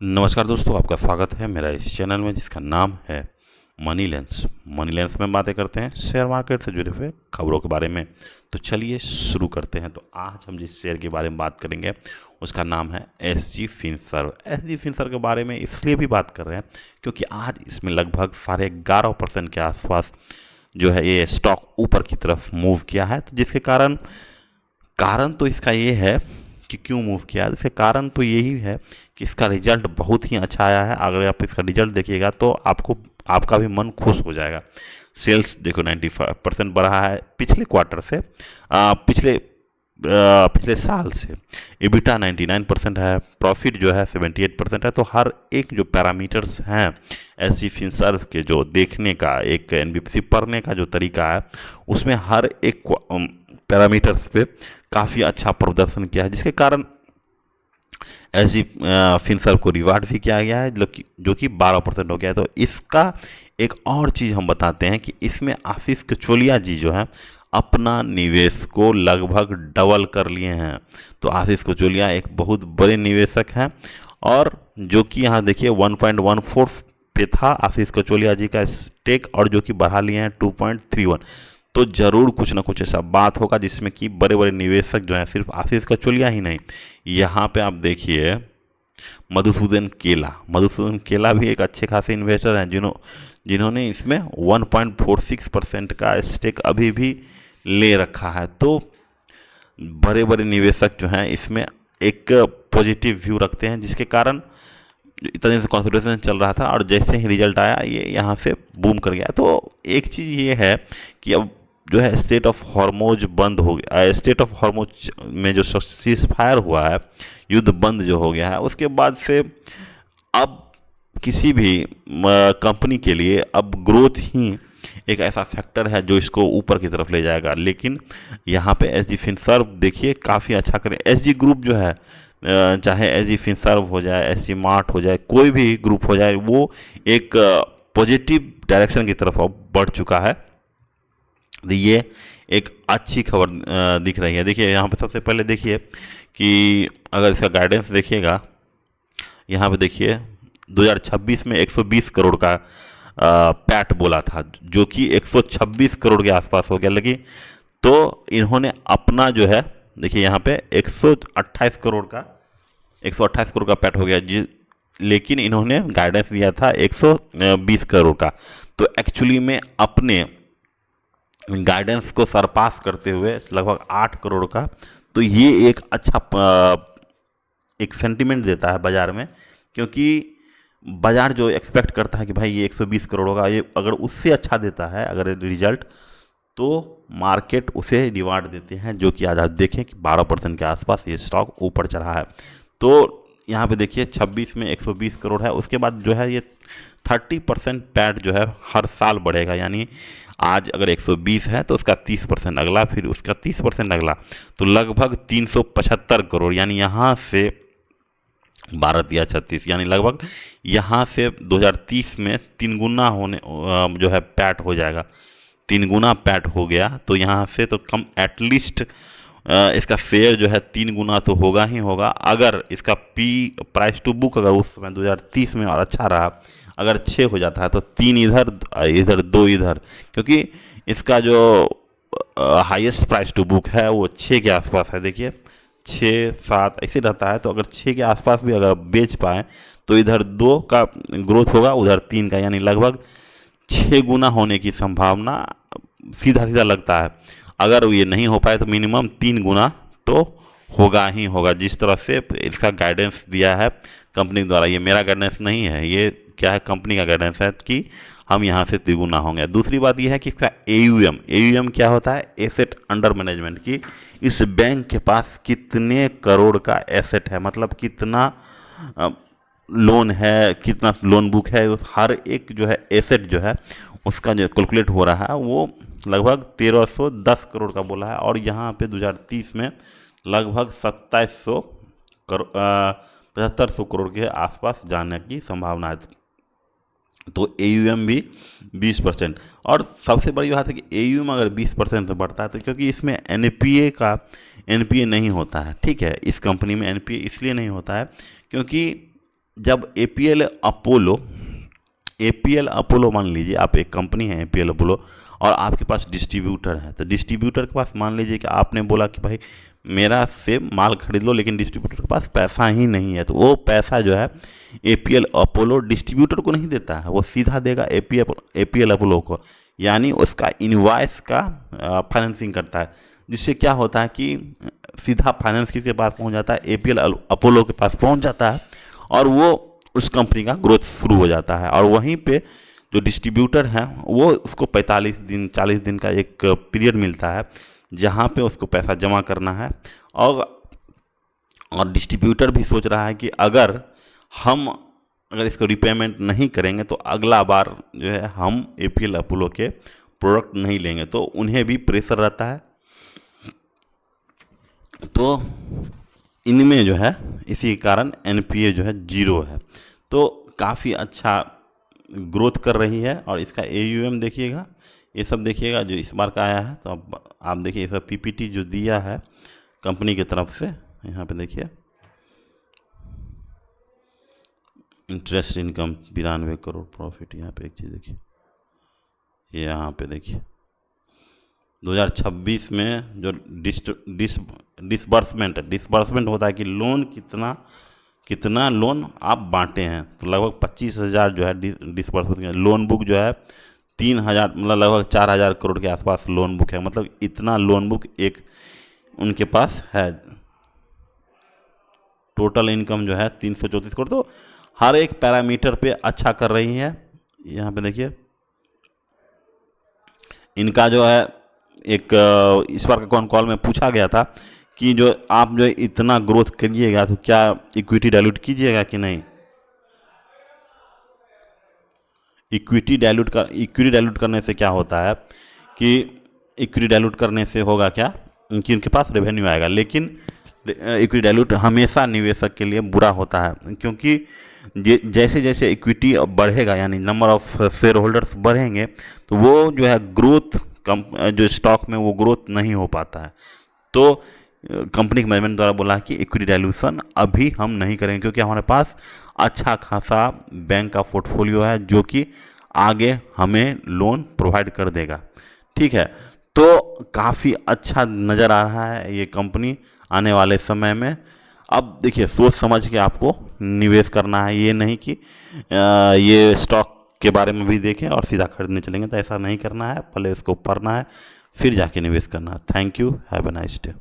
नमस्कार दोस्तों, आपका स्वागत है मेरा इस चैनल में जिसका नाम है मनी लेंस। मनी लेंस में बातें करते हैं शेयर मार्केट से जुड़े हुए खबरों के बारे में। तो चलिए शुरू करते हैं। तो आज हम जिस शेयर के बारे में बात करेंगे उसका नाम है एसजी फिनसर्व। एसजी फिनसर्व के बारे में इसलिए भी बात कर रहे हैं क्योंकि आज इसमें लगभग 11.5% के आसपास जो है ये स्टॉक ऊपर की तरफ मूव किया है। तो जिसके कारण तो इसका ये है कि क्यों मूव किया है। इसके कारण तो यही है कि इसका रिजल्ट बहुत ही अच्छा आया है। अगर आप इसका रिजल्ट देखिएगा तो आपका भी मन खुश हो जाएगा। सेल्स देखो 95% बढ़ा है पिछले क्वार्टर से, पिछले साल से। EBITDA 99% है, प्रॉफिट जो है 78% है। तो हर एक जो पैरामीटर्स हैं एसजी फिनसर्व के, जो देखने का एक एनबीएफसी पढ़ने का जो तरीका है, उसमें हर एक पैरामीटर्स पे काफ़ी अच्छा प्रदर्शन किया है, जिसके कारण एसजी फिनसर्व को रिवार्ड भी किया गया है जो कि 12% हो गया है। तो इसका एक और चीज़ हम बताते हैं कि इसमें आशीष कचोलिया जी जो है अपना निवेश को लगभग डबल कर लिए हैं। तो आशीष कचोलिया एक बहुत बड़े निवेशक हैं और जो कि यहाँ देखिए 1.14 पे था आशीष कचोलिया जी का स्टेक, और जो कि बढ़ा लिए हैं 2.31। तो ज़रूर कुछ ना कुछ ऐसा बात होगा जिसमें कि बड़े बड़े निवेशक जो हैं, सिर्फ आशीष कचोलिया ही नहीं, यहाँ पे आप देखिए मधुसूदन केला भी एक अच्छे खासे इन्वेस्टर हैं जिन्होंने इसमें 1.46% का स्टेक अभी भी ले रखा है। तो बड़े बड़े निवेशक जो हैं इसमें एक पॉजिटिव व्यू रखते हैं, जिसके कारण इतना दिन से कॉन्सेंट्रेशन चल रहा था और जैसे ही रिजल्ट आया ये यहाँ से बूम कर गया। तो एक चीज़ ये है कि अब जो है स्टेट ऑफ हॉर्मोज बंद हो गया। स्टेट ऑफ हॉर्मोज में जो सीज फायर हुआ है, युद्ध बंद जो हो गया है, उसके बाद से अब किसी भी कंपनी के लिए अब ग्रोथ ही एक ऐसा फैक्टर है जो इसको ऊपर की तरफ ले जाएगा। लेकिन यहाँ पे एसजी फिनसर्व देखिए काफ़ी अच्छा करे। एसजी ग्रुप जो है, चाहे एसजी फिनसर्व हो जाए, एसजी मार्ट हो जाए, कोई भी ग्रुप हो जाए, वो एक पॉजिटिव डायरेक्शन की तरफ अब बढ़ चुका है। तो ये एक अच्छी खबर दिख रही है। देखिए यहाँ पे सबसे पहले देखिए कि अगर इसका गाइडेंस देखिएगा, यहाँ पे देखिए 2026 में 120 करोड़ का पैट बोला था, जो कि 126 करोड़ के आसपास हो गया। लगी तो इन्होंने अपना जो है देखिए यहाँ पे 128 करोड़ का पैट हो गया जी। लेकिन इन्होंने गाइडेंस दिया था 120 करोड़ का। तो एक्चुअली में अपने गाइडेंस को सरपास करते हुए लगभग 8 करोड़ का, तो ये एक अच्छा एक सेंटिमेंट देता है बाज़ार में, क्योंकि बाज़ार जो एक्सपेक्ट करता है कि भाई ये 120 करोड़ होगा, ये अगर उससे अच्छा देता है अगर रिजल्ट, तो मार्केट उसे रिवार्ड देते हैं, जो कि आज आप देखें कि 12% के आसपास ये स्टॉक ऊपर चढ़ा है। तो यहाँ पे देखिए 26 में 120 करोड़ है। उसके बाद जो है ये 30% पैट जो है हर साल बढ़ेगा, यानी आज अगर 120 है तो उसका 30% अगला, फिर उसका 30% अगला, तो लगभग 375 करोड़, यानी यहाँ से 12 या 36, यानी लगभग यहाँ से 2030 में 3 गुना होने जो है पैट हो जाएगा। 3 गुना पैट हो गया तो यहाँ से तो कम एटलीस्ट इसका शेयर जो है 3 गुना तो होगा ही होगा। अगर इसका प्राइस टू बुक अगर उस समय 2030 में और अच्छा रहा, अगर 6 हो जाता है तो 3 इधर 2 इधर, क्योंकि इसका जो हाईएस्ट प्राइस टू बुक है वो 6 के आसपास है। देखिए 6-7 ऐसे रहता है। तो अगर 6 के आसपास भी अगर बेच पाएँ तो इधर 2 का ग्रोथ होगा, उधर 3 का, यानी लगभग 6 गुना होने की संभावना सीधा सीधा लगता है। अगर ये नहीं हो पाए तो मिनिमम 3 गुना तो होगा ही होगा, जिस तरह से इसका गाइडेंस दिया है कंपनी द्वारा। ये मेरा गाइडेंस नहीं है, ये क्या है, कंपनी का गाइडेंस है कि हम यहाँ से तिगुना होंगे। दूसरी बात यह है कि इसका AUM क्या होता है, एसेट अंडर मैनेजमेंट, की इस बैंक के पास कितने करोड़ का एसेट है, मतलब कितना लोन है, कितना लोन बुक है, हर एक जो है एसेट जो है उसका जो कैलकुलेट हो रहा है वो लगभग 1310 करोड़ का बोला है। और यहाँ पे 2030 में लगभग 2700 करोड़ 7500 करोड़ के आसपास जाने की संभावना है। तो AUM भी 20%। और सबसे बड़ी बात है कि AUM अगर 20% से बढ़ता है तो क्योंकि इसमें NPA नहीं होता है। ठीक है, इस कंपनी में NPA इसलिए नहीं होता है क्योंकि जब एपीएल अपोलो मान लीजिए, आप एक कंपनी है एपीएल अपोलो, और आपके पास डिस्ट्रीब्यूटर है, तो डिस्ट्रीब्यूटर के पास मान लीजिए कि आपने बोला कि भाई मेरा से माल खरीद लो, लेकिन डिस्ट्रीब्यूटर के पास पैसा ही नहीं है, तो वो पैसा जो है एपीएल अपोलो डिस्ट्रीब्यूटर को नहीं देता है, वो सीधा देगा एपीएल अपोलो को, यानी उसका इनवॉइस का फाइनेंसिंग करता है, जिससे क्या होता है कि सीधा फाइनेंस के पास पहुंच जाता है, एपीएल अपोलो के पास पहुंच जाता है, और वो उस कंपनी का ग्रोथ शुरू हो जाता है। और वहीं पे जो डिस्ट्रीब्यूटर हैं वो उसको 45 दिन 40 दिन का एक पीरियड मिलता है, जहाँ पे उसको पैसा जमा करना है। और डिस्ट्रीब्यूटर भी सोच रहा है कि अगर इसको रिपेमेंट नहीं करेंगे तो अगला बार जो है हम एपीएल अपोलो के प्रोडक्ट नहीं लेंगे, तो उन्हें भी प्रेशर रहता है। तो इनमें जो है इसी के कारण एनपीए जो है 0 है, तो काफ़ी अच्छा ग्रोथ कर रही है। और इसका एयूएम देखिएगा, ये सब देखिएगा जो इस बार का आया है, तो अब आप देखिए इसका पीपीटी जो दिया है कंपनी की तरफ से, यहाँ पे देखिए इंटरेस्ट इनकम 92 करोड़ प्रॉफिट। यहाँ पे एक चीज़ देखिए, यहाँ पे देखिए 2026 में जो डिसबर्समेंट होता है कि लोन कितना लोन आप बांटे हैं, तो लगभग 25,000 जो है डिसबर्समेंट। लोन बुक जो है 3,000 मतलब लगभग 4,000 करोड़ के आसपास लोन बुक है, मतलब इतना लोन बुक एक उनके पास है। टोटल इनकम जो है 334 करोड़, तो हर एक पैरामीटर पे अच्छा कर रही है। यहाँ पे देखिए इनका जो है एक इस बार का कौन कॉल में पूछा गया था कि जो आप जो इतना ग्रोथ करिएगा तो क्या इक्विटी डाइल्यूट कीजिएगा कि नहीं। इक्विटी डाइल्यूट करने से क्या होता है कि इक्विटी डाइल्यूट करने से होगा क्या कि उनके पास रेवेन्यू आएगा, लेकिन इक्विटी डाइल्यूट हमेशा निवेशक के लिए बुरा होता है, क्योंकि जैसे जैसे इक्विटी बढ़ेगा यानी नंबर ऑफ शेयर होल्डर्स बढ़ेंगे, तो वो जो है ग्रोथ जो स्टॉक में वो ग्रोथ नहीं हो पाता है। तो कंपनी के मैनेजमेंट द्वारा बोला कि इक्विटी डाइल्यूशन अभी हम नहीं करेंगे, क्योंकि हमारे पास अच्छा खासा बैंक का पोर्टफोलियो है जो कि आगे हमें लोन प्रोवाइड कर देगा। ठीक है, तो काफ़ी अच्छा नज़र आ रहा है ये कंपनी आने वाले समय में। अब देखिए सोच समझ के आपको निवेश करना है, ये नहीं कि ये स्टॉक के बारे में भी देखें और सीधा खरीदने चलेंगे, तो ऐसा नहीं करना है, पहले इसको पढ़ना है फिर जाके निवेश करना है। Thank you, have a nice day.